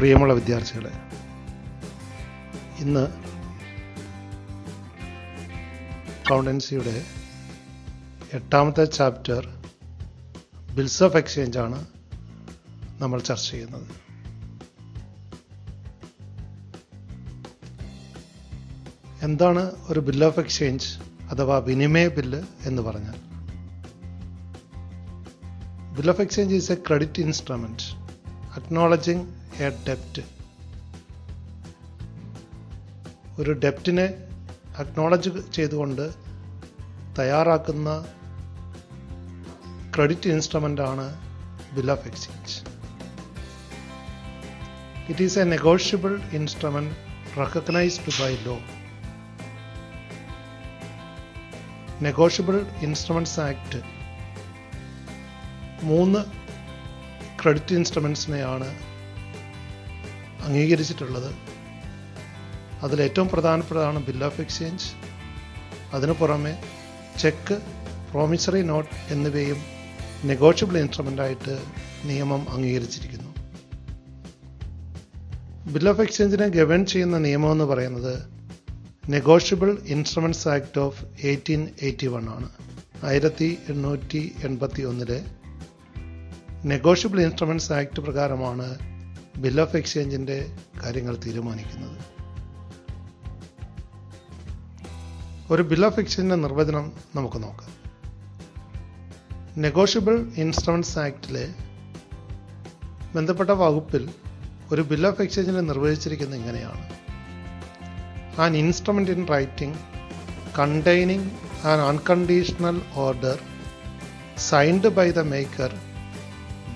പ്രിയമുള്ള വിദ്യാർത്ഥികളെ, ഇന്ന് അക്കൗണ്ടൻസിയുടെ 8ാമത്തെ ചാപ്റ്റർ ബിൽസ് ഓഫ് എക്സ്ചേഞ്ച് ആണ് നമ്മൾ ചർച്ച ചെയ്യുന്നത്. എന്താണ് ഒരു ബിൽ ഓഫ് എക്സ്ചേഞ്ച് അഥവാ വിനിമയ ബില്ല് എന്ന് പറഞ്ഞാൽ? Bill of exchange is a credit instrument acknowledging a ഡെപ്റ്റ്. ഒരു ഡെപ്റ്റിനെ അക്നോളജ് ചെയ്തുകൊണ്ട് തയ്യാറാക്കുന്ന ക്രെഡിറ്റ് ഇൻസ്ട്രുമെന്റ് ആണ് bill of exchange. It is a negotiable instrument recognised by law. Negotiable instruments act 3 credit ഇൻസ്ട്രുമെന്റ്സിനെയാണ് അംഗീകരിച്ചിട്ടുള്ളത്. അതിലേറ്റവും പ്രധാനപ്പെട്ടതാണ് ബിൽ ഓഫ് എക്സ്ചേഞ്ച്. അതിനു പുറമെ ചെക്ക്, പ്രോമിസറി നോട്ട് എന്നിവയും നെഗോഷ്യബിൾ ഇൻസ്ട്രുമെൻ്റായിട്ട് നിയമം അംഗീകരിച്ചിരിക്കുന്നു. ബിൽ ഓഫ് എക്സ്ചേഞ്ചിനെ ഗവേൺ ചെയ്യുന്ന നിയമം എന്ന് പറയുന്നത് നെഗോഷ്യബിൾ ഇൻസ്ട്രുമെന്റ്സ് ആക്ട് ഓഫ് 1881 ആണ്. 1881 നെഗോഷ്യബിൾ ഇൻസ്ട്രുമെന്റ്സ് ആക്ട് പ്രകാരമാണ് ബിൽ ഓഫ് എക്സ്ചേഞ്ചിന്റെ കാര്യങ്ങൾ തീരുമാനിക്കുന്നത്. ഒരു ബിൽ ഓഫ് എക്സ്ചേഞ്ചിന്റെ നിർവചനം നമുക്ക് നോക്കാം. നെഗോഷ്യബിൾ ഇൻസ്ട്രുമെന്റ്സ് ആക്ടിലെ ബന്ധപ്പെട്ട വകുപ്പിൽ ഒരു ബിൽ ഓഫ് എക്സ്ചേഞ്ചിനെ നിർവചിച്ചിരിക്കുന്നത് ഇങ്ങനെയാണ്: an instrument in writing containing an unconditional order signed by the maker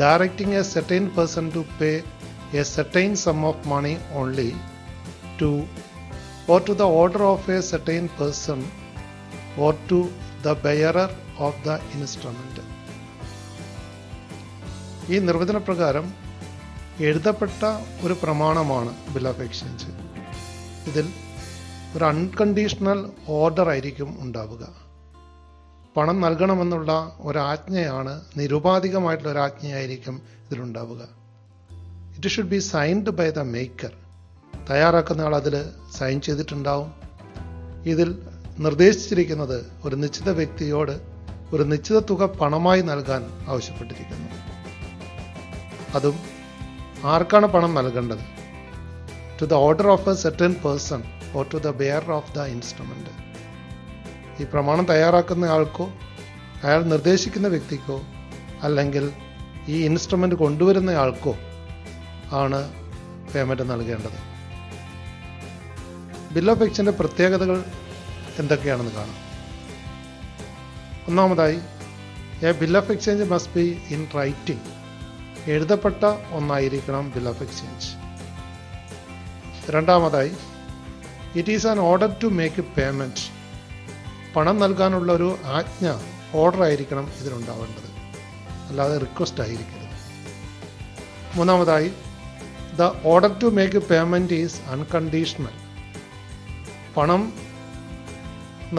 directing a certain person to pay a certain sum of money only to or to the order of a certain person or to the bearer of the instrument. ഈ നിർവചന പ്രകാരം എഴുതപ്പെട്ട ഒരു പ്രമാണമാണ് bill of exchange. ഇതിൽ ഒരു unconditional order ആയിരിക്കും ഉണ്ടാവുക. പണം നൽകണമെന്നുള്ള ഒരാജ്ഞയാണ്, നിരുപാധികമായിട്ടുള്ള ഒരാജ്ഞയായിരിക്കും ഇതിലുണ്ടാവുക. It should be signed by the maker. തയ്യാറാക്കുന്ന ആൾ അതിൽ സൈൻ ചെയ്തിട്ടുണ്ടാവും. ഇതിൽ നിർദ്ദേശിച്ചിരിക്കുന്നത് ഒരു നിശ്ചിത വ്യക്തിയോട് ഒരു നിശ്ചിത തുക പണമായി നൽകാൻ ആവശ്യപ്പെട്ടിരിക്കുന്നു. അതും ആർക്കാണ് പണം നൽകേണ്ടത്? To the order of a certain person or to the bearer of the instrument. ഈ പ്രമാണം തയ്യാറാക്കുന്ന ആൾക്കോ അയാൾ നിർദ്ദേശിക്കുന്ന വ്യക്തിക്കോ അല്ലെങ്കിൽ ഈ ഇൻസ്ട്രുമെന്റ് കൊണ്ടുവരുന്ന ആൾക്കോ ആണ് പേയ്മെന്റ് നൽകേണ്ടത്. ബിൽ ഓഫ് എക്സ്ചേഞ്ചിന്റെ പ്രത്യേകതകൾ എന്തൊക്കെയാണെന്ന് കാണാം. ഒന്നാമതായി, a bill of exchange must be in writing. എഴുതപ്പെട്ട ഒന്നായിരിക്കണം ബിൽ ഓഫ് എക്സ്ചേഞ്ച്. രണ്ടാമതായി, it is an order to make a payment. പണം നൽകാനുള്ള ഒരു ആജ്ഞ, ഓർഡർ ആയിരിക്കണം ഇതിലുണ്ടാവേണ്ടത്, അല്ലാതെ റിക്വസ്റ്റ് ആയിരിക്കരുത്. മൂന്നാമതായി, the order to make a payment is unconditional. പണം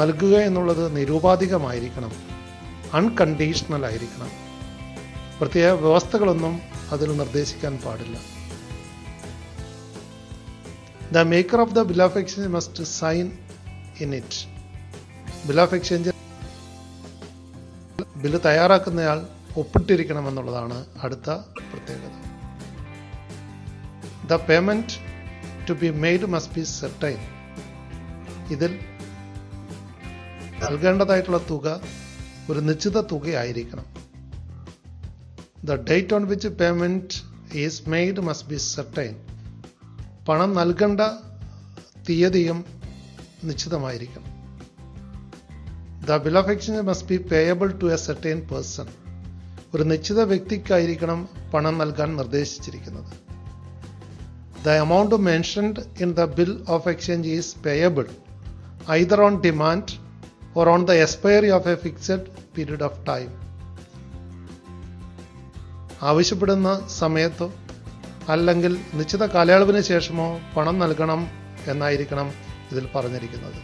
നൽകുക എന്നുള്ളത് നിരുപാധികമായിരിക്കണം, അൺകണ്ടീഷണൽ ആയിരിക്കണം. പ്രത്യേക വ്യവസ്ഥകളൊന്നും അതിൽ നിർദ്ദേശിക്കാൻ പാടില്ല. The maker of the bill of exchange must sign in it. Bill of exchange bill തയ്യാറാക്കുന്നയാൾ ഒപ്പിട്ടിരിക്കണമെന്നുള്ളതാണ് അടുത്ത പ്രത്യേകത. The payment to be made must be certain. ഇതിൽ നൽകേണ്ടതായിട്ടുള്ള തുക ഒരു നിശ്ചിത തുകയായിരിക്കണം. The date on which payment is made must be certain. പണം നൽകേണ്ട തീയതിയും നിശ്ചിതമായിരിക്കണം. The bill of exchange must be payable to a certain person. ഒരു നിശ്ചിത വ്യക്തിക്കായിരിക്കണം പണം നൽകാൻ നിർദ്ദേശിച്ചിരിക്കുന്നത്. The amount mentioned in the bill of exchange is payable either on demand or on the expiry of a fixed period of time. ആവശ്യപ്പെടുന്ന സമയത്തോ അല്ലെങ്കിൽ നിശ്ചിത കാലയളവിന് ശേഷമോ പണം നൽകണം എന്നായിരിക്കണം ഇതിൽ പറഞ്ഞിരിക്കുന്നത്.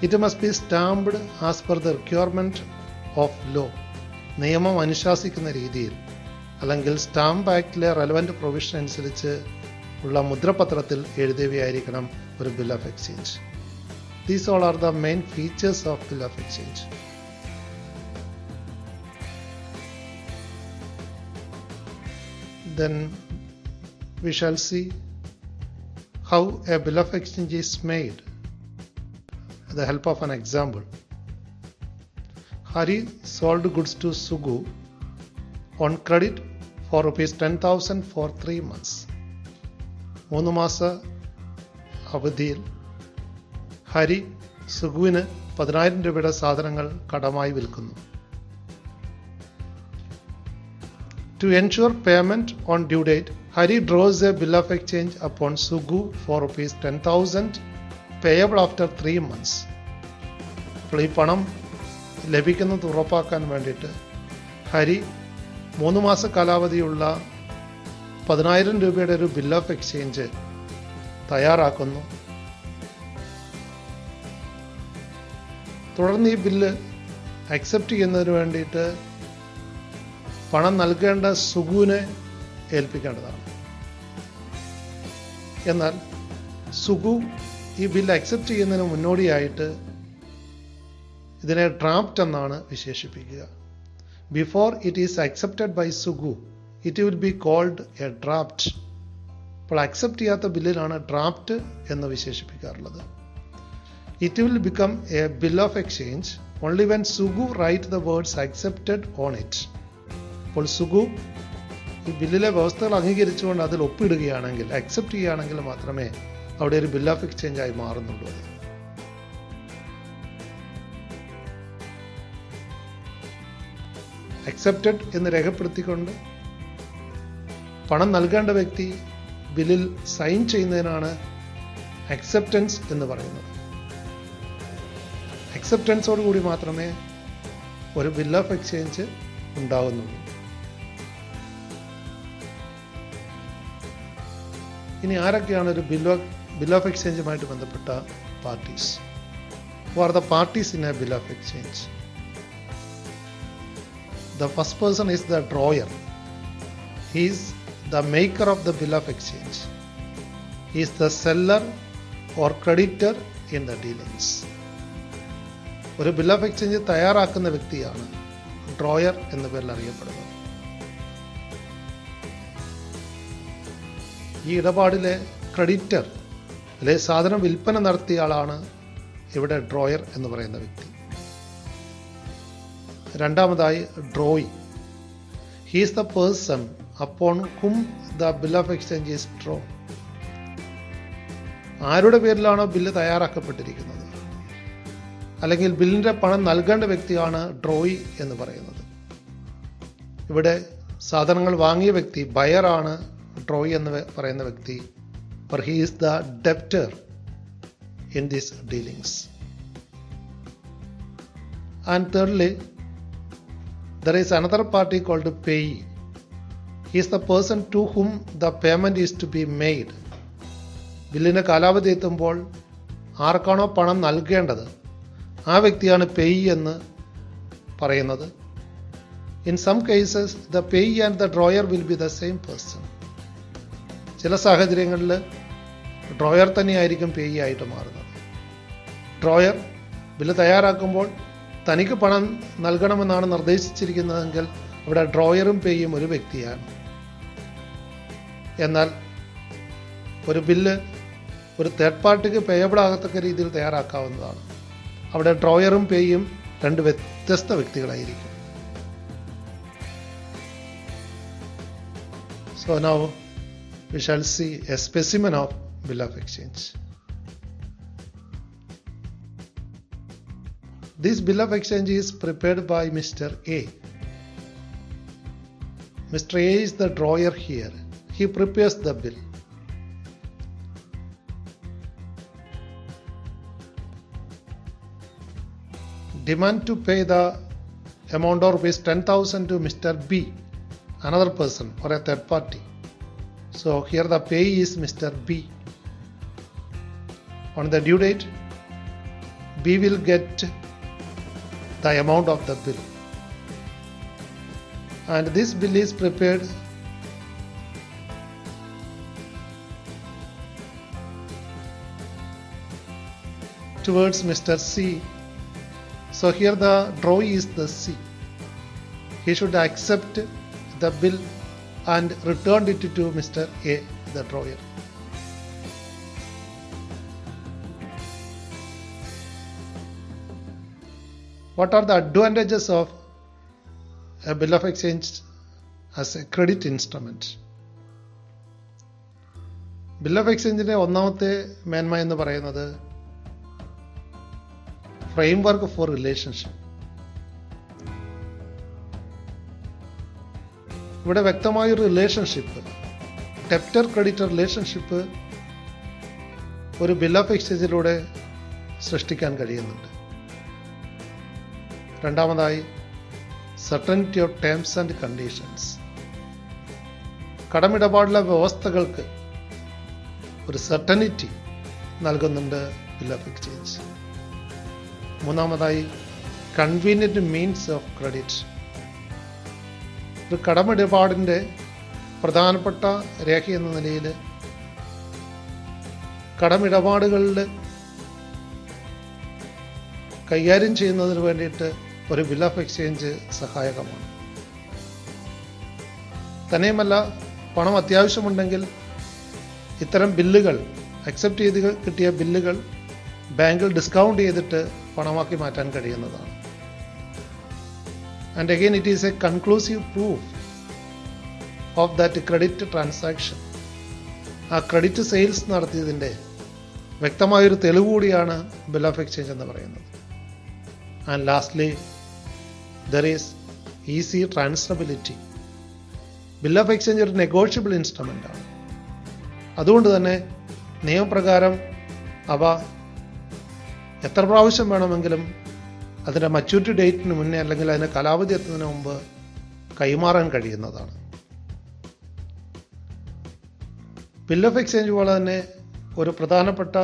It must be stamped as per the requirement of law. നിയമം അനുശാസിക്കുന്ന രീതിയിൽ അല്ലെങ്കിൽ സ്റ്റാമ്പ് ആക്ടിലെ റെലവന്റ് പ്രൊവിഷൻ അനുസരിച്ച് ഉള്ള മുദ്രപത്രത്തിൽ എഴുതിയവയായിരിക്കണം ഒരു bill of exchange. These all are the main features of bill of exchange. Then we shall see how a bill of exchange is made with the help of an example. Hari sold goods to Sugu on credit for rupees 10,000 for 3 months. 3 മാസ അവധിയിൽ ഹരി സുഗുവിന് 10,000 രൂപയുടെ സാധനങ്ങൾ കടമായി വിൽക്കുന്നു. To ensure payment on due date, Hari draws a bill of exchange upon Sugu for rupees 10,000 payable after 3 months. അപ്പോൾ ഈ പണം ലഭിക്കുന്നത് ഉറപ്പാക്കാൻ വേണ്ടിയിട്ട് ഹരി 3 മാസ കാലാവധിയുള്ള 10,000 രൂപയുടെ ഒരു ബിൽ ഓഫ് എക്സ്ചേഞ്ച് തയ്യാറാക്കുന്നു. തുടർന്ന് ഈ ബില്ല് അക്സെപ്റ്റ് ചെയ്യുന്നതിന് വേണ്ടിയിട്ട് പണം നൽകേണ്ട സുഗുവിനെ ഏൽപ്പിക്കേണ്ടതാണ്. എന്നാൽ സുഗു ഈ ബില്ല് അക്സെപ്റ്റ് ചെയ്യുന്നതിന് മുന്നോടിയായിട്ട് ഇതിനെ ഡ്രാഫ്റ്റ് എന്നാണ് വിശേഷിപ്പിക്കുക. Before it is accepted by സുഗു it will be called a draft. അപ്പോൾ അക്സെപ്റ്റ് ചെയ്യാത്ത ബില്ലിലാണ് ഡ്രാഫ്റ്റ് എന്ന് വിശേഷിപ്പിക്കാറുള്ളത്. It will become a bill of exchange only when Sugu write the words accepted on it. അപ്പോൾ സുഗു ഈ ബില്ലിലെ വ്യവസ്ഥകൾ അംഗീകരിച്ചുകൊണ്ട് അതിൽ ഒപ്പിടുകയാണെങ്കിൽ, അക്സെപ്റ്റ് ചെയ്യുകയാണെങ്കിൽ മാത്രമേ അവിടെ ഒരു ബിൽ ഓഫ് എക്സ്ചേഞ്ച് ആയി മാറുന്നുള്ളൂ. അക്സെപ്റ്റഡ് എന്ന് രേഖപ്പെടുത്തിക്കൊണ്ട് പണം നൽകേണ്ട വ്യക്തി ബില്ലിൽ സൈൻ ചെയ്യുന്നതിനാണ് അക്സെപ്റ്റൻസ് എന്ന് പറയുന്നത്. അക്സെപ്റ്റൻസോടുകൂടി മാത്രമേ ഒരു ബിൽ ഓഫ് എക്സ്ചേഞ്ച് ഉണ്ടാകുന്നുള്ളൂ. ഇനി ആരൊക്കെയാണ് ഒരു ബിൽ ഓഫ് എക്സ്ചേഞ്ചുമായിട്ട് ബന്ധപ്പെട്ട parties? Who are the parties in a bill of exchange? The first person is the drawer. He is the maker of the bill of exchange. He is the seller or creditor in the dealings. ഒരു bill of exchange തയ്യാറാക്കുന്ന വ്യക്തിയാണ് drawer എന്ന പേരിൽ അറിയപ്പെടുന്നത്. ഈ ഇടപാടിലെ creditor അല്ലെ സാധനം വിൽപ്പന നടത്തിയ ആളാണ് ഇവിടെ ഡ്രോയർ എന്ന് പറയുന്ന വ്യക്തി. രണ്ടാമതായി drawee. He is the person upon whom the bill of exchange is drawn. ആരുടെ പേരിലാണോ ബില്ല് തയ്യാറാക്കപ്പെട്ടിരിക്കുന്നത് അല്ലെങ്കിൽ ബില്ലിൻ്റെ പണം നൽകേണ്ട വ്യക്തിയാണ് ഡ്രോയി എന്ന് പറയുന്നത്. ഇവിടെ സാധനങ്ങൾ വാങ്ങിയ വ്യക്തി ബയറാണ് ഡ്രോയി എന്ന് പറയുന്ന വ്യക്തി. or he is the debtor in these dealings. And thirdly, there is another party called payee. He is the person to whom the payment is to be made. ബില്ലിന് കാലാവധി എത്തുമ്പോൾ ആർക്കാണോ പണം നൽകേണ്ടത് ആ വ്യക്തിയാണ് പേയി എന്ന് പറയുന്നത്. In some cases, the payee and the drawer will be the same person. ചില സാഹചര്യങ്ങളിൽ ഡ്രോയർ തന്നെയായിരിക്കും പേയി ആയിട്ട് മാറുന്നത്. ഡ്രോയർ ബില്ല് തയ്യാറാക്കുമ്പോൾ തനിക്ക് പണം നൽകണമെന്നാണ് നിർദ്ദേശിച്ചിരിക്കുന്നതെങ്കിൽ അവിടെ ഡ്രോയറും പേയും ഒരു വ്യക്തിയാണ്. എന്നാൽ ഒരു ബില്ല് ഒരു തേർഡ് പാർട്ടിക്ക് പേയബിൾ ആകത്തക്ക രീതിയിൽ തയ്യാറാക്കാവുന്നതാണ്. അവിടെ ഡ്രോയറും പേയും രണ്ട് വ്യത്യസ്ത വ്യക്തികളായിരിക്കും. So now we shall see a specimen of bill of exchange. This bill of exchange is prepared by Mr. A. Mr. A is the drawer here. He prepares the bill. Demand to pay the amount of rupees 10,000 to Mr. B, another person or a third party. So here the payee is Mr. B. On the due date, B will get the amount of the bill. And this bill is prepared towards Mr. C. So here the drawee is the C. He should accept the bill and return it to Mr. A, the drawer. What are the advantages of a bill of exchange as a credit instrument? Bill of എക്സ്ചേഞ്ചിന്റെ ഒന്നാമത്തെ മേന്മ എന്ന് പറയുന്നത് framework for relationship. ഇവിടെ വ്യക്തമായൊരു relationship, debtor creditor relationship ഒരു bill of എക്സ്ചേഞ്ചിലൂടെ സൃഷ്ടിക്കാൻ കഴിയുന്നുണ്ട്. രണ്ടാമതായി certainty of terms and conditions. കടമിടപാടിലെ വ്യവസ്ഥകൾക്ക് ഒരു സർട്ടനിറ്റി നൽകുന്നുണ്ട് ബിൽ ഓഫ് എക്സ്ചേഞ്ച്. മൂന്നാമതായി കൺവീനിയന്റ് മീൻസ് ഓഫ് ക്രെഡിറ്റ്. ഒരു കടമിടപാടിൻ്റെ പ്രധാനപ്പെട്ട രേഖ എന്ന നിലയിൽ കടമിടപാടുകളിൽ കൈകാര്യം ചെയ്യുന്നതിന് വേണ്ടിയിട്ട് ഒരു ബിൽ ഓഫ് എക്സ്ചേഞ്ച് സഹായകമാണ്. തന്നെയുമല്ല, പണം അത്യാവശ്യമുണ്ടെങ്കിൽ ഇത്തരം ബില്ലുകൾ, അക്സെപ്റ്റ് ചെയ്ത് കിട്ടിയ ബില്ലുകൾ ബാങ്കിൽ ഡിസ്കൗണ്ട് ചെയ്തിട്ട് പണമാക്കി മാറ്റാൻ കഴിയുന്നതാണ്. And again it is A conclusive proof of that credit transaction. ആ ക്രെഡിറ്റ് സെയിൽസ് നടത്തിയതിൻ്റെ വ്യക്തമായൊരു തെളിവ് കൂടിയാണ് ബിൽ ഓഫ് എക്സ്ചേഞ്ച് എന്ന് പറയുന്നത്. And lastly there is easy transferability. Bill of exchange ഒരു നെഗോഷ്യബിൾ ഇൻസ്ട്രുമെൻ്റ് ആണ്. അതുകൊണ്ട് തന്നെ നിയമപ്രകാരം അവ എത്ര പ്രാവശ്യം വേണമെങ്കിലും അതിൻ്റെ മച്യൂരിറ്റി ഡേറ്റിന് മുന്നേ അല്ലെങ്കിൽ അതിൻ്റെ കാലാവധി എത്തുന്നതിന് മുമ്പ് കൈമാറാൻ കഴിയുന്നതാണ്. ബിൽ ഓഫ് എക്സ്ചേഞ്ച് പോലെ തന്നെ ഒരു പ്രധാനപ്പെട്ട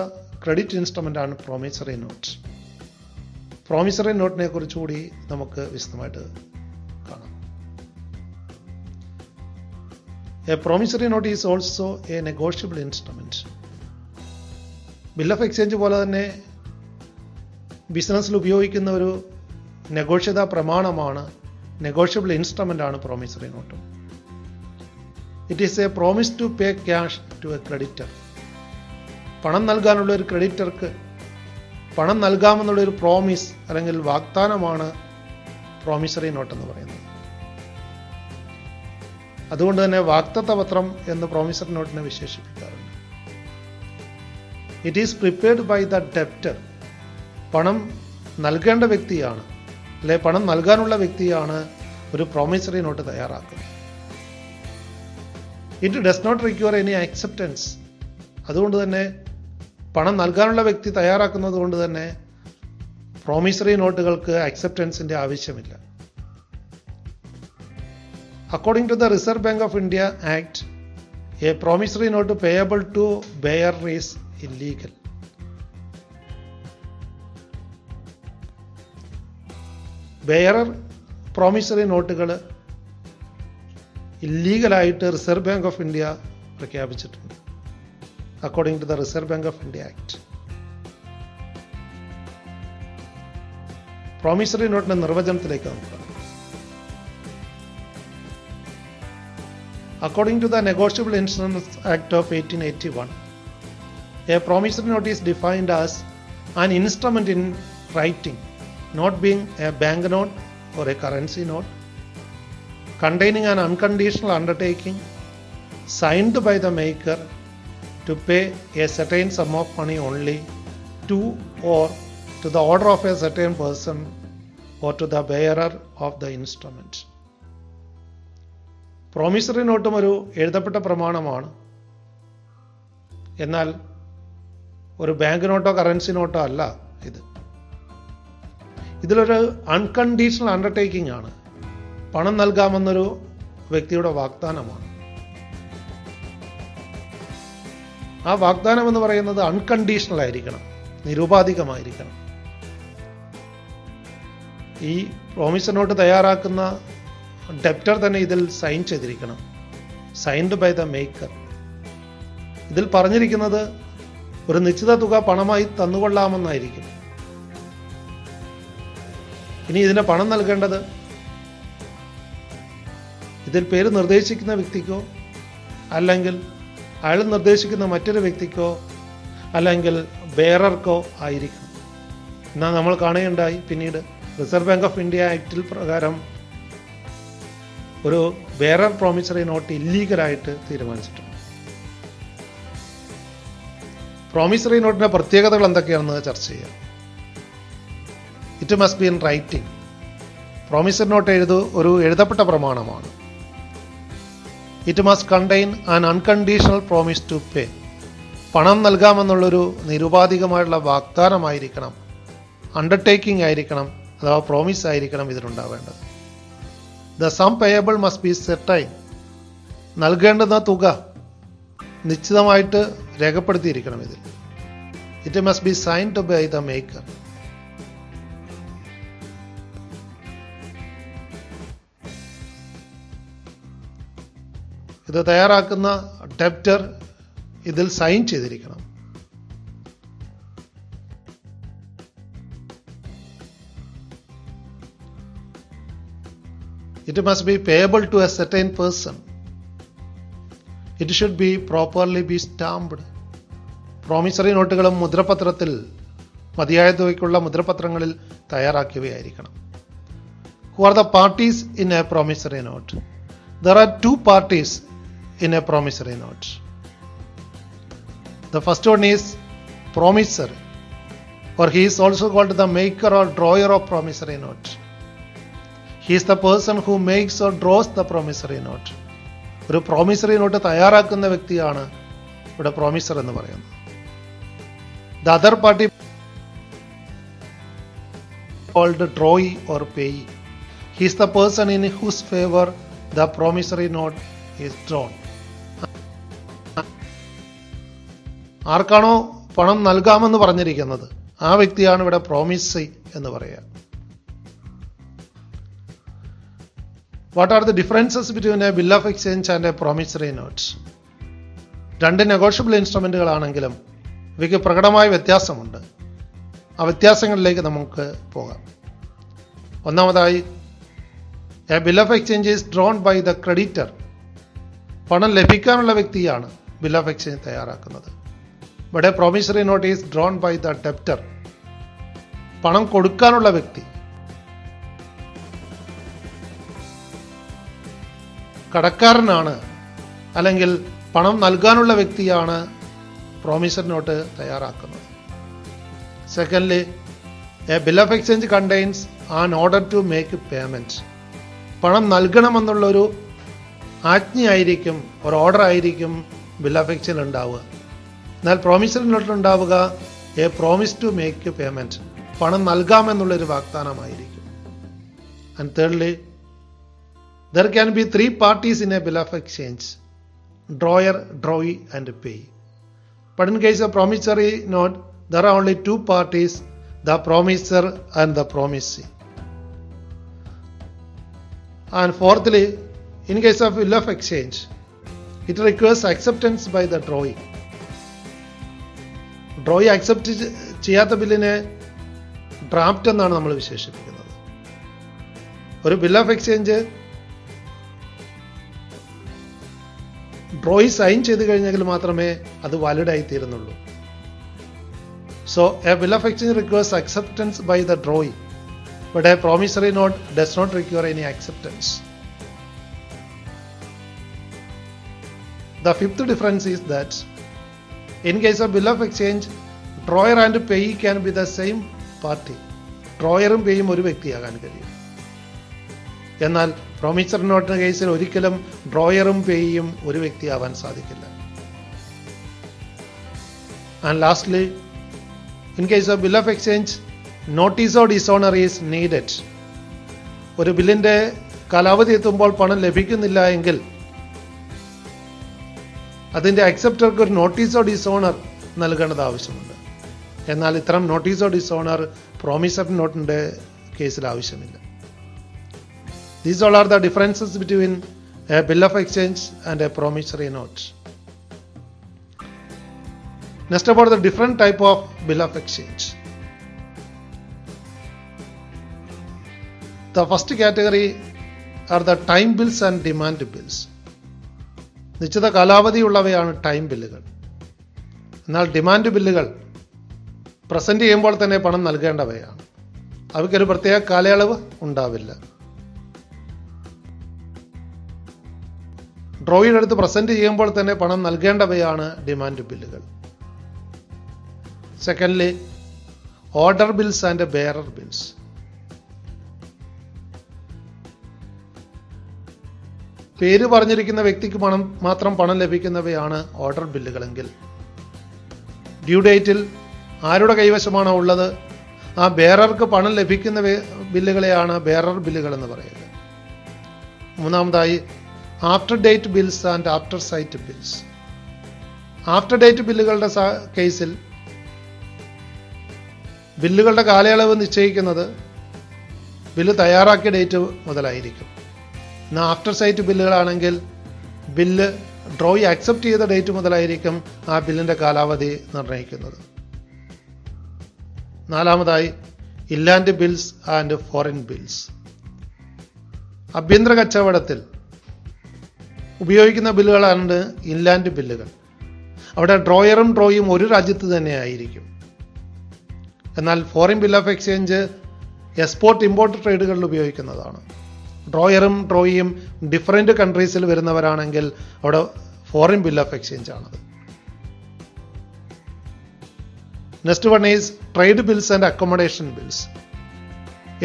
ക്രെഡിറ്റ് ഇൻസ്ട്രുമെൻ്റ് ആണ് പ്രോമിസറി നോട്ട്. പ്രോമിസറി നോട്ടിനെ കുറിച്ചുകൂടി നമുക്ക് വിശദമായിട്ട് കാണാം. A promissory note is also a negotiable instrument. Bill of exchange പോലെ തന്നെ ബിസിനസ്സിൽ ഉപയോഗിക്കുന്ന ഒരു നെഗോഷ്യത പ്രമാണമാണ്, നെഗോഷ്യബിൾ ഇൻസ്ട്രുമെൻ്റ് ആണ് promissory note. It is a promise to pay cash to a creditor. പണം നൽകാനുള്ള ഒരു ക്രെഡിറ്റർക്ക് പണം നൽകാമെന്നുള്ളൊരു പ്രോമിസ് അല്ലെങ്കിൽ വാഗ്ദാനമാണ് പ്രോമിസറി നോട്ട് എന്ന് പറയുന്നത്. അതുകൊണ്ട് തന്നെ വാഗ്ദത്ത പത്രം എന്ന് പ്രോമിസറി നോട്ടിനെ വിശേഷിപ്പിക്കാറുണ്ട്. It is prepared by the debtor. പണം നൽകേണ്ട വ്യക്തിയാണ്, അല്ലെ പണം നൽകാനുള്ള വ്യക്തിയാണ് ഒരു പ്രോമിസറി നോട്ട് തയ്യാറാക്കുന്നത്. It does not require any acceptance. അതുകൊണ്ട് തന്നെ പണം നൽകാനുള്ള വ്യക്തി തയ്യാറാക്കുന്നത് കൊണ്ട് തന്നെ പ്രോമിസറി നോട്ടുകൾക്ക് അക്സെപ്റ്റൻസിൻ്റെ ആവശ്യമില്ല. According to the Reserve Bank of India Act, a promissory note payable to bearer is illegal. Bearer promissory നോട്ടുകൾ ഇല്ലീഗലായിട്ട് റിസർവ് ബാങ്ക് ഓഫ് ഇന്ത്യ പ്രഖ്യാപിച്ചിട്ടുണ്ട്. According to the Reserve Bank of India act. Promissory നോട്ടിന്റെ നിർവചനത്തിലേക്ക് നമുക്ക് കാണാം. According to the Negotiable Instruments Act of 1881, a promissory note is defined as an instrument in writing, not being a banknote or a currency note, containing an unconditional undertaking signed by the maker to pay a certain sum of money only to or to the order of a certain person or to the bearer of the instrument. Promissory നോട്ടും ഒരു എഴുതപ്പെട്ട പ്രമാണമാണ്. എന്നാൽ ഒരു bank നോട്ടോ currency നോട്ടോ അല്ല ഇത്. ഇതിലൊരു unconditional undertaking ആണ്. പണം നൽകാമെന്നൊരു വ്യക്തിയുടെ വാഗ്ദാനമാണ്. ആ വാഗ്ദാനം എന്ന് പറയുന്നത് അൺകണ്ടീഷണൽ ആയിരിക്കണം, നിരുപാധികമായിരിക്കണം. ഈ പ്രോമിസറി നോട്ട് തയ്യാറാക്കുന്ന ഡെപ്റ്റർ തന്നെ ഇതിൽ സൈൻ ചെയ്തിരിക്കണം, സൈൻഡ് ബൈ ദ മേക്കർ. ഇതിൽ പറഞ്ഞിരിക്കുന്നത് ഒരു നിശ്ചിത തുക പണമായി തന്നുകൊള്ളാമെന്നായിരിക്കും. ഇനി ഇതിന് പണം നൽകേണ്ടത് ഇതിൽ പേര് നിർദ്ദേശിക്കുന്ന വ്യക്തിക്കോ അല്ലെങ്കിൽ അയാൾ നിർദ്ദേശിക്കുന്ന മറ്റൊരു വ്യക്തിക്കോ അല്ലെങ്കിൽ ബെയറർക്കോ ആയിരിക്കും. എന്നാൽ നമ്മൾ കാണുകയുണ്ടായി പിന്നീട് റിസർവ് ബാങ്ക് ഓഫ് ഇന്ത്യ ആക്ടിൽ പ്രകാരം ഒരു ബെയറർ പ്രോമിസറി നോട്ട് ഇല്ലീഗലായിട്ട് തീരുമാനിച്ചിട്ടുണ്ട്. പ്രോമിസറി നോട്ടിന്റെ പ്രത്യേകതകൾ എന്തൊക്കെയാണെന്ന് ചർച്ച ചെയ്യാം. It must be in writing. Promissory note ഒരു എഴുതപ്പെട്ട പ്രമാണമാണ്. It must contain an unconditional promise to pay. പണം നൽകാമെന്നുള്ളൊരു നിരുപാധികമായിട്ടുള്ള വാഗ്ദാനമായിരിക്കണം, അണ്ടർടേക്കിംഗ് ആയിരിക്കണം, അഥവാ പ്രോമിസ് ആയിരിക്കണം ഇതിലുണ്ടാവേണ്ടത്. The sum payable must be certain. നൽകേണ്ടുന്ന തുക നിശ്ചിതമായിട്ട് രേഖപ്പെടുത്തിയിരിക്കണം ഇതിൽ. It must be signed by the maker. ഇത് തയ്യാറാക്കുന്ന ഡെപ്റ്റർ ഇതിൽ സൈൻ ചെയ്തിരിക്കണം. It must be payable to a certain person. It should be properly be stamped. Promissory നോട്ടുകളും മുദ്രപത്രത്തിൽ മതിയായ തുകയ്ക്കുള്ള മുദ്രപത്രങ്ങളിൽ തയ്യാറാക്കിയവയായിരിക്കണം. Who are the parties in a promissory note? There are two parties in a promissory note. The first one is promisor, or he is also called the maker or drawer of promissory note. He is the person who makes or draws the promissory note. ഒരു promissory not തയ്യാറാക്കുന്ന വ്യക്തിയാണ് ഇവിടെ promisor എന്ന് പറയുന്നത്. The other party called drawee or payee. He is the person in whose favor the promissory note is drawn. ആർക്കാണോ പണം നൽകാമെന്ന് പറഞ്ഞിരിക്കുന്നത് ആ വ്യക്തിയാണ് ഇവിടെ പ്രോമിസറി എന്ന് പറയുക. What are the differences between a bill of exchange and a promissory note? രണ്ട് നെഗോഷ്യബിൾ ഇൻസ്ട്രുമെന്റുകളാണെങ്കിലും ഇവയ്ക്ക് പ്രകടമായ വ്യത്യാസമുണ്ട്. ആ വ്യത്യാസങ്ങളിലേക്ക് നമുക്ക് പോകാം. ഒന്നാമതായി, a bill of exchange is drawn by the creditor. പണം ലഭിക്കാനുള്ള വ്യക്തിയാണ് bill of exchange തയ്യാറാക്കുന്നത്. But a promissory note is drawn by the debtor. പണം കൊടുക്കാനുള്ള വ്യക്തി, കടക്കാരനാണ് അല്ലെങ്കിൽ പണം നൽകാനുള്ള വ്യക്തിയാണ് പ്രോമിസറി നോട്ട് തയ്യാറാക്കുന്നത്. Secondly, a bill of exchange contains an order to make payment. പണം നൽകണമെന്നുള്ളൊരു ആജ്ഞയായിരിക്കും, ഒരു ഓർഡർ ആയിരിക്കും ബിൽ ഓഫ് എക്സ്ചേഞ്ച് ഉണ്ടാവുക. എന്നാൽ പ്രോമിസറി നോട്ടിൽ ഉണ്ടാവുക a promise to make payment. പണം നൽകാമെന്നുള്ളൊരു വാഗ്ദാനമായിരിക്കും. And thirdly, there can be three parties in a bill of exchange: drawer, drawee and payee. But in case of promissory note, there are only two parties: the promiser and the promisee. And fourthly, in case of bill of exchange, it requires acceptance by the drawee. Drawee accept ചെയ്യാത്ത ബില്ലിനെ draft എന്നാണ് നമ്മൾ വിശേഷിപ്പിക്കുന്നത്. ഒരു bill of exchange drawee sign ചെയ്ത് കഴിഞ്ഞെങ്കിൽ മാത്രമേ അത് വാലിഡ് ആയി തീരുന്നുള്ളൂ. So a bill of exchange requires acceptance by the drawee, but a promissory note does not require any acceptance. The fifth difference is that in case of bill of exchange, drawer and payee can be the same party. ഡ്രോയറും പേയും ഒരു വ്യക്തിയാകാൻ കഴിയും. എന്നാൽ promissory നോട്ടിന്റെ കേസിൽ ഒരിക്കലും ഡ്രോയറും പേയും ഒരു വ്യക്തിയാവാൻ സാധിക്കില്ല. And lastly, in case of bill of exchange, notice of dishonour is needed. ഒരു ബില്ലിന്റെ കാലാവധി എത്തുമ്പോൾ പണം ലഭിക്കുന്നില്ല എങ്കിൽ അതിന്റെ അക്സെപ്റ്റർക്ക് ഒരു നോട്ടീസ് ഓഫ് ഡിസോണർ നൽകേണ്ടത് ആവശ്യമുണ്ട്. എന്നാൽ ഇത്തരം നോട്ടീസ് ഓഫ് ഡിസോണർ പ്രോമിസറി നോട്ടിന്റെ കേസിൽ ആവശ്യമില്ല. These all are the differences between a bill of exchange and a promissory note. Next, about the different type of bill of exchange. The first category are the time bills and demand bills. നിശ്ചിത കാലാവധിയുള്ളവയാണ് time ബില്ലുകൾ. എന്നാൽ demand ബില്ലുകൾ present ചെയ്യുമ്പോൾ തന്നെ പണം നൽകേണ്ടവയാണ്. അവയ്ക്കൊരു പ്രത്യേക കാലയളവ് ഉണ്ടാവില്ല. ഡ്രോയിയുടെ അടുത്ത് പ്രസന്റ് ചെയ്യുമ്പോൾ തന്നെ പണം നൽകേണ്ടവയാണ് ഡിമാൻഡ് ബില്ലുകൾ. Secondly, order bills and bearer bills. പേര് പറഞ്ഞിരിക്കുന്ന വ്യക്തിക്ക് മാത്രം പണം ലഭിക്കുന്നവയാണ് ഓർഡർ ബില്ലുകളെങ്കിൽ, ഡ്യൂ ഡേറ്റിൽ ആരുടെ കൈവശമാണോ ഉള്ളത് ആ ബെയറർക്ക് പണം ലഭിക്കുന്ന ബില്ലുകളെയാണ് ബെയറർ ബില്ലുകൾ എന്ന് പറയുക. മൂന്നാമതായി, after date bills and after sight bills. After date ബില്ലുകളുടെ കേസിൽ ബില്ലുകളുടെ കാലയളവ് നിശ്ചയിക്കുന്നത് ബില്ല് തയ്യാറാക്കിയ ഡേറ്റ് മുതലായിരിക്കും. എന്നാൽ ആഫ്റ്റർ സൈറ്റ് ബില്ലുകളാണെങ്കിൽ ബില്ല് ഡ്രോയി ആക്സെപ്റ്റ് ചെയ്ത ഡേറ്റ് മുതലായിരിക്കും ആ ബില്ലിൻ്റെ കാലാവധി നിർണ്ണയിക്കുന്നത്. നാലാമതായി, inland bills and foreign bills. ആഭ്യന്തര കച്ചവടത്തിൽ ഉപയോഗിക്കുന്ന ബില്ലുകളാണ് ഇൻലാൻഡ് ബില്ലുകൾ. അവിടെ ഡ്രോയറും ഡ്രോയും ഒരു രാജ്യത്ത് തന്നെ ആയിരിക്കും. എന്നാൽ foreign bill of exchange export import ട്രേഡുകളിൽ ഉപയോഗിക്കുന്നതാണ്. ഡ്രോയറും ഡ്രോയിയും ഡിഫറെൻറ്റ് കൺട്രീസിൽ വരുന്നവരാണെങ്കിൽ അവിടെ ഫോറിൻ ബിൽ ഓഫ് എക്സ്ചേഞ്ച് ആണത്. Next one is trade bills and accommodation bills.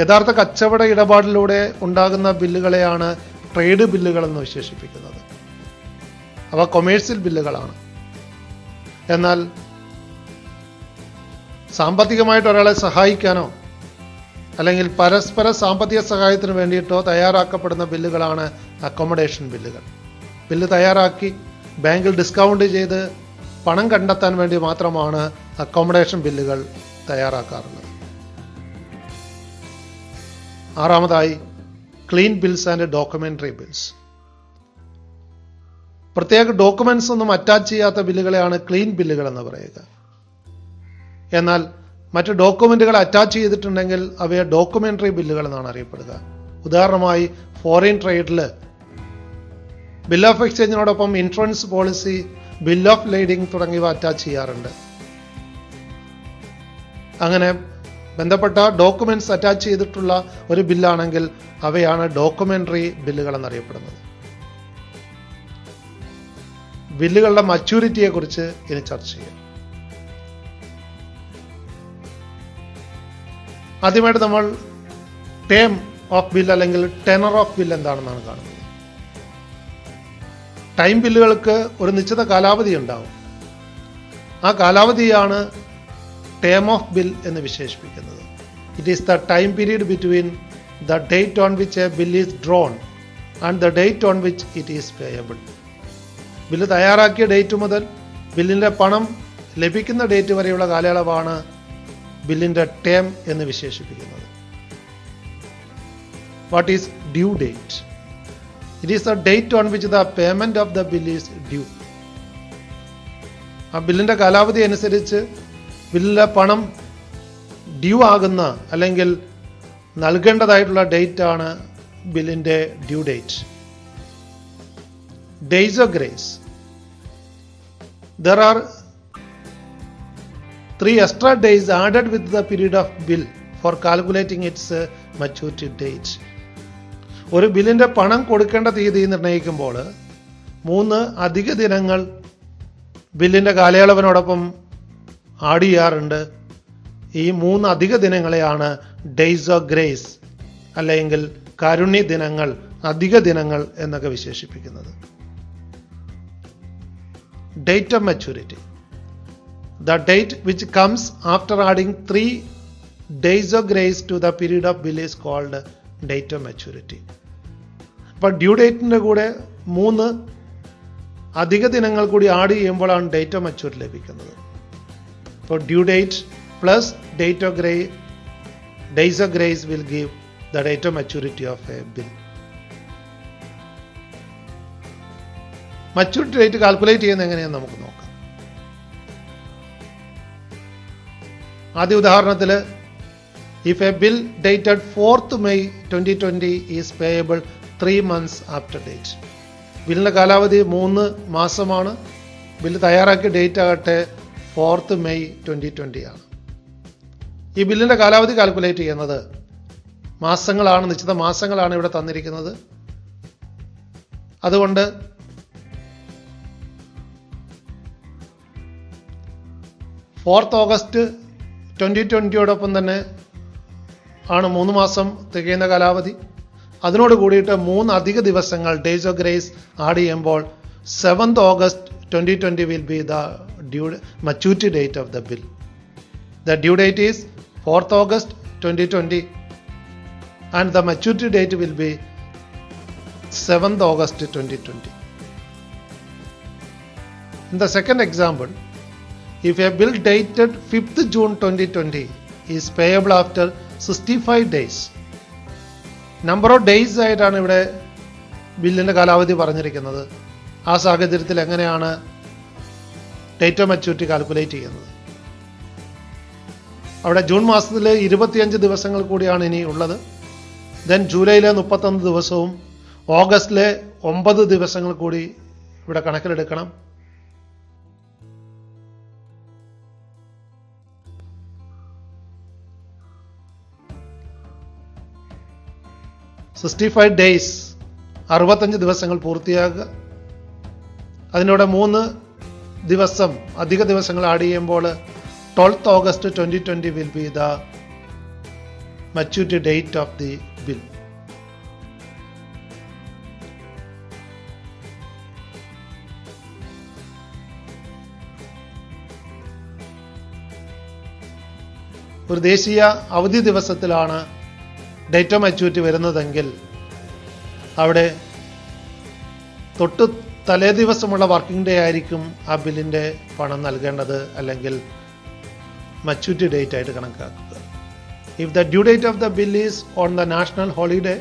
യഥാർത്ഥ കച്ചവട ഇടപാടിലൂടെ ഉണ്ടാകുന്ന ബില്ലുകളെയാണ് ട്രേഡ് ബില്ലുകൾ എന്ന് വിശേഷിപ്പിക്കുന്നത്. അവ കൊമേഴ്സ്യൽ ബില്ലുകളാണ്. എന്നാൽ സാമ്പത്തികമായിട്ട് ഒരാളെ സഹായിക്കാനോ അല്ലെങ്കിൽ പരസ്പര സാമ്പത്തിക സഹായത്തിന് വേണ്ടിയിട്ടോ തയ്യാറാക്കപ്പെടുന്ന ബില്ലുകളാണ് അക്കോമഡേഷൻ ബില്ലുകൾ. ബില്ല് തയ്യാറാക്കി ബാങ്കിൽ ഡിസ്കൗണ്ട് ചെയ്ത് പണം കണ്ടെത്താൻ വേണ്ടി മാത്രമാണ് അക്കോമഡേഷൻ ബില്ലുകൾ തയ്യാറാക്കാറുള്ളത്. ആറാമതായി, clean bills and documentary bills. പ്രത്യേക ഡോക്യുമെന്റ്സ് ഒന്നും അറ്റാച്ച് ചെയ്യാത്ത ബില്ലുകളെയാണ് ക്ലീൻ ബില്ലുകൾ എന്ന് പറയുക. എന്നാൽ മറ്റ് ഡോക്യുമെന്റുകൾ അറ്റാച്ച് ചെയ്തിട്ടുണ്ടെങ്കിൽ അവയെ ഡോക്യുമെന്ററി ബില്ലുകൾ എന്നാണ് അറിയപ്പെടുക. ഉദാഹരണമായി, ഫോറിൻ ട്രേഡിൽ ബിൽ ഓഫ് എക്സ്ചേഞ്ചിനോടൊപ്പം insurance policy, bill of lading തുടങ്ങിയവ അറ്റാച്ച് ചെയ്യാറുണ്ട്. അങ്ങനെ ബന്ധപ്പെട്ട ഡോക്യുമെന്റ്സ് അറ്റാച്ച് ചെയ്തിട്ടുള്ള ഒരു ബില്ലാണെങ്കിൽ അവയാണ് ഡോക്യുമെന്ററി ബില്ലുകൾ എന്നറിയപ്പെടുന്നത്. ബില്ലുകളുടെ മച്യൂരിറ്റിയെ കുറിച്ച് ഇനി ചർച്ച ചെയ്യാം. ആദ്യമായിട്ട് നമ്മൾ ടേം ഓഫ് ബിൽ അല്ലെങ്കിൽ ടെനർ ഓഫ് ബിൽ എന്താണെന്നാണ് കാണുന്നത്. ടൈം ബില്ലുകൾക്ക് ഒരു നിശ്ചിത കാലാവധി ഉണ്ടാവും. ആ കാലാവധിയാണ് ടേം ഓഫ് ബിൽ എന്ന് വിശേഷിപ്പിക്കുന്നത്. It is the time period between the date on which A bill is drawn and the date on which it is payable. Bill തയ്യാറാക്കിയ ഡേറ്റ് മുതൽ ബില്ലിൻ്റെ പണം ലഭിക്കുന്ന ഡേറ്റ് വരെയുള്ള കാലയളവാണ് ബില്ലിൻ്റെ ടേം എന്ന് വിശേഷിപ്പിക്കുന്നത്. What is due date? It is the date on which the payment of the bill is due. ആ ബില്ലിൻ്റെ കാലാവധി അനുസരിച്ച് ബില്ലിലെ പണം ഡ്യൂ ആകുന്ന അല്ലെങ്കിൽ നൽകേണ്ടതായിട്ടുള്ള ഡേറ്റ് ആണ് ബില്ലിൻ്റെ due date. Days of grace. There are 3 extra days added with the period of bill for calculating its maturity date. ഒരു ബില്ലിന്റെ പണം കൊടുക്കേണ്ട തീയതി നിർണ്ണയിക്കുമ്പോൾ 3 അധിക ദിനങ്ങൾ ബില്ലിന്റെ കാലയളവിനോടൊപ്പം ആഡ് ചെയ്യാറുണ്ട്. ഈ 3 അധിക ദിനങ്ങളെയാണ് ഡേയ്സ് ഓഫ് ഗ്രേസ് അല്ലെങ്കിൽ കാരുണ്യ ദിനങ്ങൾ, അധിക ദിനങ്ങൾ എന്നൊക്കെ വിശേഷിപ്പിക്കുന്നത്. Date of maturity. The date which comes after adding 3 days of grace to the period of bill is called date of maturity. അപ്പോൾ ഡ്യൂ ഡേറ്റിൻ്റെ കൂടെ 3 അധിക ദിനങ്ങൾ കൂടി ആഡ് ചെയ്യുമ്പോഴാണ് ഡേറ്റ് ഓഫ് മെച്യൂരിറ്റി ലഭിക്കുന്നത്. അപ്പോൾ due date plus date of days of grace will give the date of maturity of A bill. Maturity date calculate ചെയ്യുന്നത് എങ്ങനെയാണെന്ന് നമുക്ക് നോക്കാം. ആദ്യ ഉദാഹരണത്തിൽ if a bill dated 4th May 2020 is payable 3 months after date. ബില്ലിൻ്റെ കാലാവധി 3 മാസമാണ്. Bill തയ്യാറാക്കിയ ഡേറ്റ് ആകട്ടെ 4th May 2020 ആണ്. ഈ ബില്ലിൻ്റെ കാലാവധി കാൽക്കുലേറ്റ് ചെയ്യുന്നത് മാസങ്ങളാണ്, നിശ്ചിത മാസങ്ങളാണ് ഇവിടെ തന്നിരിക്കുന്നത്. അതുകൊണ്ട് August 2020 തന്നെ ആണ് 3 മാസം തികയുന്ന കാലാവധി. അതിനോട് കൂടിയിട്ട് 3 അധിക ദിവസങ്ങൾ ഡേയ്സ് ഓഫ് ഗ്രേസ് ആഡ് ചെയ്യുമ്പോൾ 7th August 2020 will be the maturity date of the bill. The due date is 4th August 2020 and the maturity date will be 7th August 2020. In the second example, if a bill dated 5th June 2020 is payable after 65 days. Number of days ആയിട്ടാണ് ഇവിടെ ബില്ലിൻ്റെ കാലാവധി പറഞ്ഞിരിക്കുന്നത്. ആ സാഹചര്യത്തിൽ എങ്ങനെയാണ് date of maturity calculate ചെയ്യുന്നത്? അവിടെ ജൂൺ മാസത്തിൽ 25 ദിവസങ്ങൾ കൂടിയാണ് ഇനി ഉള്ളത്. ദെൻ ജൂലൈയിലെ 31 ദിവസവും ഓഗസ്റ്റിലെ 9 ദിവസങ്ങൾ കൂടി ഇവിടെ കണക്കിലെടുക്കണം. days 65 ദിവസങ്ങൾ പൂർത്തിയാക്കുക. അതിനോട് 3 ദിവസം അധിക ദിവസങ്ങൾ ആഡ് ചെയ്യുമ്പോൾ 12th August 2020 will be the maturity date of the bill. ഒരു ദേശീയ അവധി ദിവസത്തിലാണ് ഡേറ്റ് ഓഫ് മച്യൂരിറ്റി വരുന്നതെങ്കിൽ അവിടെ തൊട്ട് തലേ ദിവസമുള്ള വർക്കിംഗ് ഡേ ആയിരിക്കും ആ ബില്ലിൻ്റെ പണം നൽകേണ്ടത്, അല്ലെങ്കിൽ മച്യൂരിറ്റി ഡേറ്റ് ആയിട്ട് കണക്കാക്കുക. If the due date of the bill is on the national holiday,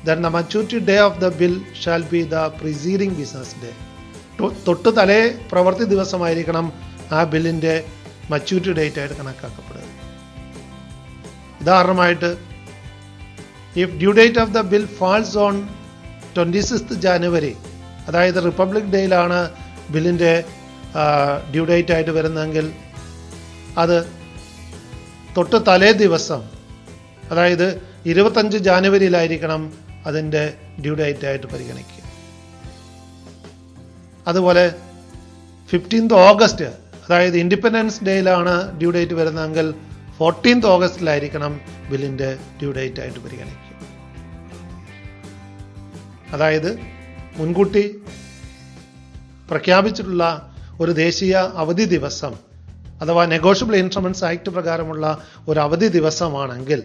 then the maturity day of the bill shall be the preceding business day. തൊട്ട് തലേ പ്രവൃത്തി ദിവസമായിരിക്കണം ആ ബില്ലിൻ്റെ മച്യൂരിറ്റി ഡേറ്റ് ആയിട്ട് കണക്കാക്കപ്പെടുക. ഉദാഹരണമായിട്ട്, if due date of the bill falls on 26th January, അതായത് republic ഡേയിലാണ് ബില്ലിൻ്റെ due date ആയിട്ട് വരുന്നതെങ്കിൽ അത് തൊട്ട് തലേ ദിവസം, അതായത് 25 ജാനുവരിയിലായിരിക്കണം അതിൻ്റെ ഡ്യൂ ഡേറ്റ് ആയിട്ട് പരിഗണിക്കുക. അതുപോലെ 15th August, അതായത് ഇൻഡിപെൻഡൻസ് ഡേയിലാണ് ഡ്യൂ ഡേറ്റ് വരുന്നതെങ്കിൽ 14th Augustലായിരിക്കണം ബില്ലിൻ്റെ ഡ്യൂ ഡേറ്റ് ആയിട്ട് പരിഗണിക്കുക. അതായത് മുൻകൂട്ടി പ്രഖ്യാപിച്ചിട്ടുള്ള ഒരു ദേശീയ അവധി ദിവസം അഥവാ നെഗോഷ്യബിൾ ഇൻസ്ട്രുമെന്റ്സ് ആക്ട് പ്രകാരമുള്ള ഒരു അവധി ദിവസമാണെങ്കിൽ,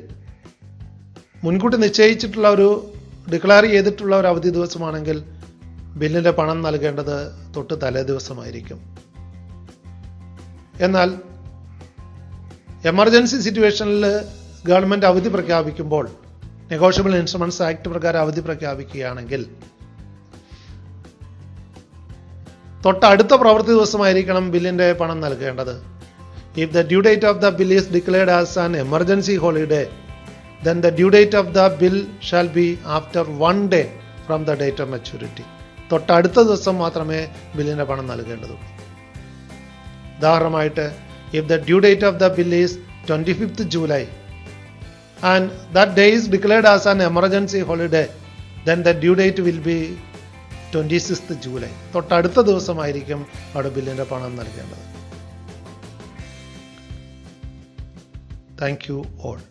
മുൻകൂട്ടി നിശ്ചയിച്ചിട്ടുള്ള ഒരു ഡിക്ലെയർ ചെയ്തിട്ടുള്ള ഒരു അവധി ദിവസമാണെങ്കിൽ ബില്ലിൻ്റെ പണം നൽകേണ്ടത് തൊട്ട് തലേ ദിവസമായിരിക്കും. എന്നാൽ എമർജൻസി സിറ്റുവേഷനിൽ ഗവൺമെൻറ് അവധി പ്രഖ്യാപിക്കുമ്പോൾ, നെഗോഷ്യബിൾ ഇൻസ്ട്രുമെന്റ്സ് ആക്ട് പ്രകാരം അവധി പ്രഖ്യാപിക്കുകയാണെങ്കിൽ തൊട്ടടുത്ത പ്രവൃത്തി ദിവസമായിരിക്കണം ബില്ലിൻ്റെ പണം നൽകേണ്ടത്. If the due date of the bill is declared as an emergency holiday, then the due date of the bill shall be after 1 day from the date of maturity. തൊട്ടടുത്ത ദിവസം മാത്രമേ ബില്ലിൻ്റെ പണം നൽകേണ്ടതുള്ളൂ. ഉദാഹരണമായിട്ട്, if the due date of the bill is 25th July and that day is declared as an emergency holiday, then the due date will be 26th July. തൊട്ടടുത്ത ദിവസമായിരിക്കും അവിടെ ബില്ലിൻ്റെ പണം നൽകേണ്ടത്. Thank you all.